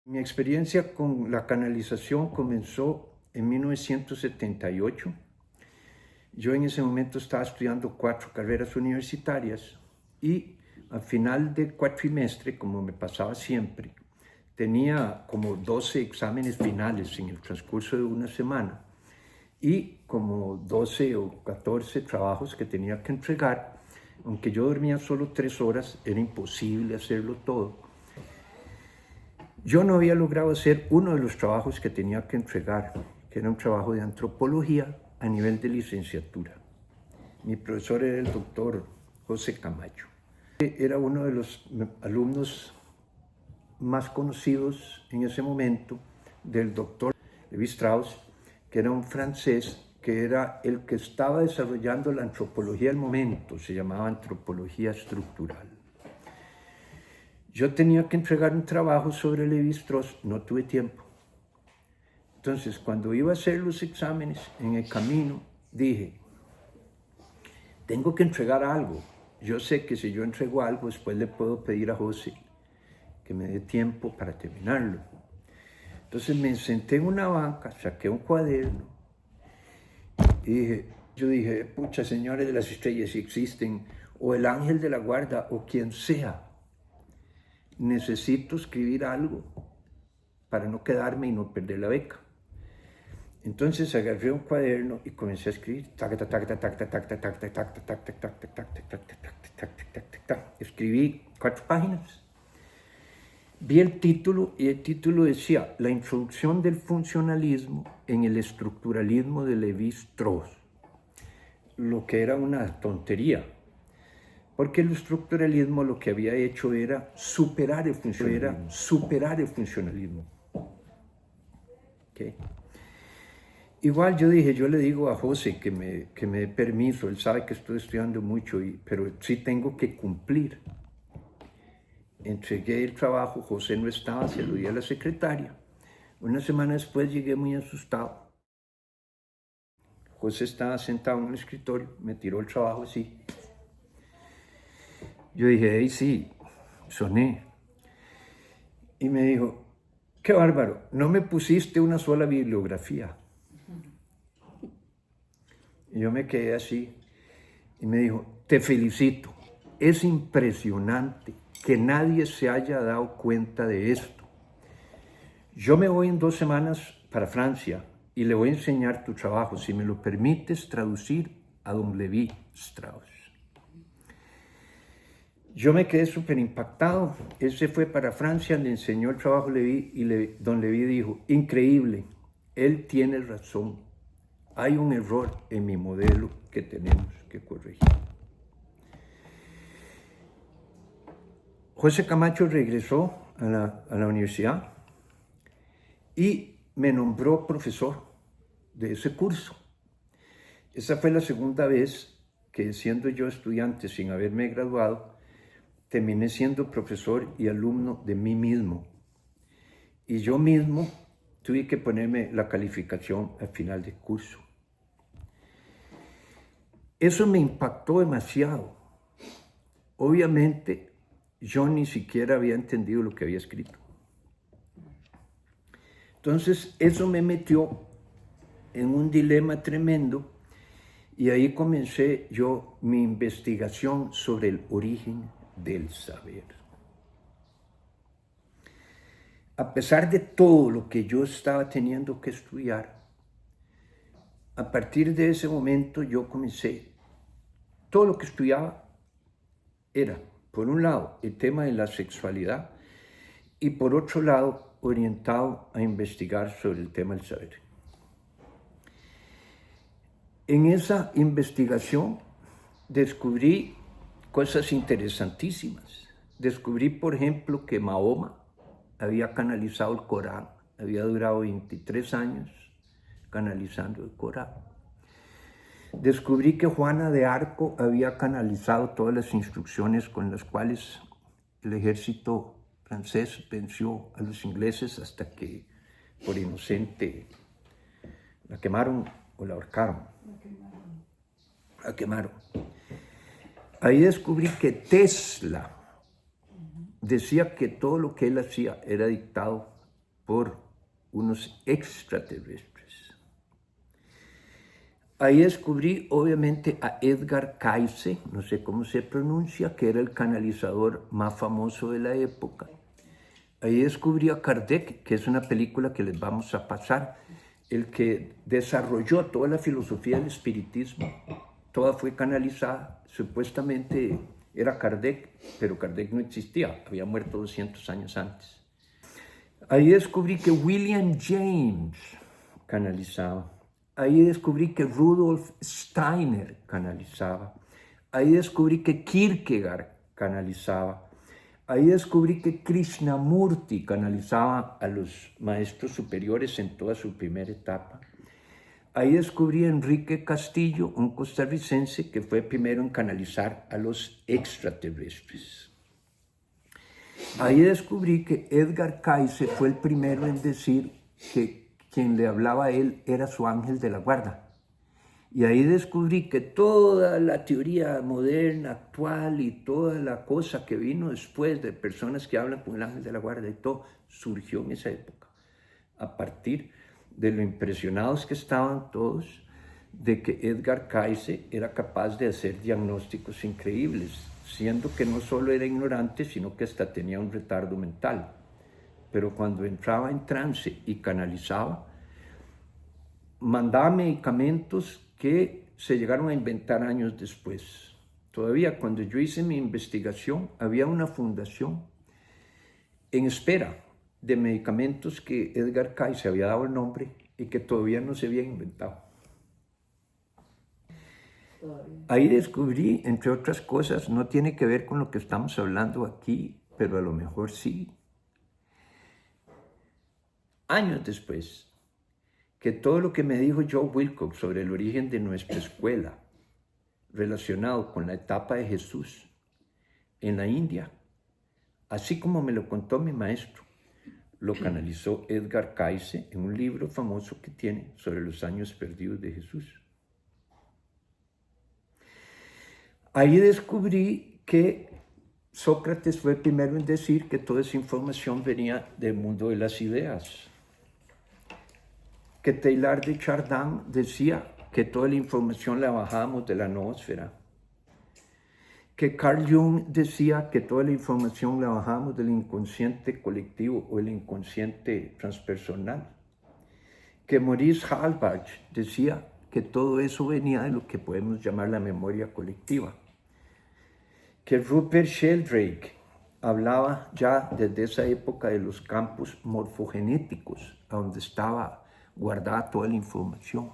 Mi experiencia con la canalización comenzó en 1978. Yo en ese momento estaba estudiando 4 carreras universitarias y al final del cuatrimestre, como me pasaba siempre, tenía como 12 exámenes finales en el transcurso de una semana y como 12 o 14 trabajos que tenía que entregar. Aunque yo dormía solo 3 horas, era imposible hacerlo todo. Yo no había logrado hacer uno de los trabajos que tenía que entregar, que era un trabajo de antropología a nivel de licenciatura. Mi profesor era el doctor José Camacho. Era uno de los alumnos más conocidos en ese momento del doctor Lévi-Strauss, que era un francés, que era el que estaba desarrollando la antropología del momento, se llamaba antropología estructural. Yo tenía que entregar un trabajo sobre Lévi-Strauss, no tuve tiempo. Entonces, cuando iba a hacer los exámenes, en el camino, dije, tengo que entregar algo. Yo sé que si yo entrego algo, después le puedo pedir a José que me dé tiempo para terminarlo. Entonces me senté en una banca, saqué un cuaderno y yo dije, pucha, señores de las estrellas, si existen, o el ángel de la guarda, o quien sea, necesito escribir algo para no quedarme y no perder la beca. Entonces agarré un cuaderno y comencé a escribir. Escribí 4 páginas. Vi el título y el título decía La introducción del funcionalismo en el estructuralismo de Lévi-Strauss. Lo que era una tontería, porque el estructuralismo lo que había hecho era superar el funcionalismo. ¿Okay? Igual yo dije, yo le digo a José que me dé permiso, él sabe que estoy estudiando mucho, pero sí tengo que cumplir. Entregué el trabajo, José no estaba, se lo di a la secretaria. Una semana después llegué muy asustado. José estaba sentado en el escritorio, me tiró el trabajo así. Yo dije, hey, sí, soné. Y me dijo, qué bárbaro, no me pusiste una sola bibliografía. Y yo me quedé así. Y me dijo, te felicito, es impresionante que nadie se haya dado cuenta de esto. Yo me voy en 2 semanas para Francia y le voy a enseñar tu trabajo, si me lo permites traducir a don Lévi-Strauss. Yo me quedé súper impactado. Él se fue para Francia, le enseñó el trabajo a Lévi y don Lévi dijo, increíble, él tiene razón. Hay un error en mi modelo que tenemos que corregir. José Camacho regresó a la universidad y me nombró profesor de ese curso. Esa fue la segunda vez que, siendo yo estudiante sin haberme graduado, terminé siendo profesor y alumno de mí mismo. Y yo mismo tuve que ponerme la calificación al final del curso. Eso me impactó demasiado. Obviamente, yo ni siquiera había entendido lo que había escrito. Entonces, eso me metió en un dilema tremendo y ahí comencé yo mi investigación sobre el origen del saber. A pesar de todo lo que yo estaba teniendo que estudiar, a partir de ese momento yo comencé, todo lo que estudiaba era, por un lado, el tema de la sexualidad y por otro lado, orientado a investigar sobre el tema del saber. En esa investigación descubrí cosas interesantísimas. Descubrí, por ejemplo, que Mahoma había canalizado el Corán, había durado 23 años canalizando el Corán. Descubrí que Juana de Arco había canalizado todas las instrucciones con las cuales el ejército francés venció a los ingleses hasta que, por inocente, la quemaron o la ahorcaron. La quemaron. Ahí descubrí que Tesla decía que todo lo que él hacía era dictado por unos extraterrestres. Ahí descubrí, obviamente, a Edgar Cayce, no sé cómo se pronuncia, que era el canalizador más famoso de la época. Ahí descubrí a Kardec, que es una película que les vamos a pasar, el que desarrolló toda la filosofía del espiritismo. Toda fue canalizada, supuestamente era Kardec, pero Kardec no existía, había muerto 200 años antes. Ahí descubrí que William James canalizaba. Ahí descubrí que Rudolf Steiner canalizaba. Ahí descubrí que Kierkegaard canalizaba. Ahí descubrí que Krishnamurti canalizaba a los maestros superiores en toda su primera etapa. Ahí descubrí a Enrique Castillo, un costarricense que fue primero en canalizar a los extraterrestres. Ahí descubrí que Edgar Cayce fue el primero en decir que quien le hablaba a él era su ángel de la guarda. Y ahí descubrí que toda la teoría moderna, actual y toda la cosa que vino después de personas que hablan con el ángel de la guarda y todo, surgió en esa época. A partir de lo impresionados que estaban todos de que Edgar Cayce era capaz de hacer diagnósticos increíbles, siendo que no solo era ignorante, sino que hasta tenía un retardo mental. Pero cuando entraba en trance y canalizaba, mandaba medicamentos que se llegaron a inventar años después. Todavía cuando yo hice mi investigación, había una fundación en espera de medicamentos que Edgar Cayce había dado el nombre y que todavía no se habían inventado. Ahí descubrí, entre otras cosas, no tiene que ver con lo que estamos hablando aquí, pero a lo mejor sí. Años después, que todo lo que me dijo Joe Wilcox sobre el origen de nuestra escuela, relacionado con la etapa de Jesús en la India, así como me lo contó mi maestro, lo canalizó Edgar Cayce en un libro famoso que tiene sobre los años perdidos de Jesús. Ahí descubrí que Sócrates fue el primero en decir que toda esa información venía del mundo de las ideas. Que Teilhard de Chardin decía que toda la información la bajábamos de la noósfera. Que Carl Jung decía que toda la información la bajábamos del inconsciente colectivo o el inconsciente transpersonal. Que Maurice Halbach decía que todo eso venía de lo que podemos llamar la memoria colectiva. Que Rupert Sheldrake hablaba ya desde esa época de los campos morfogenéticos, donde estaba guardada toda la información.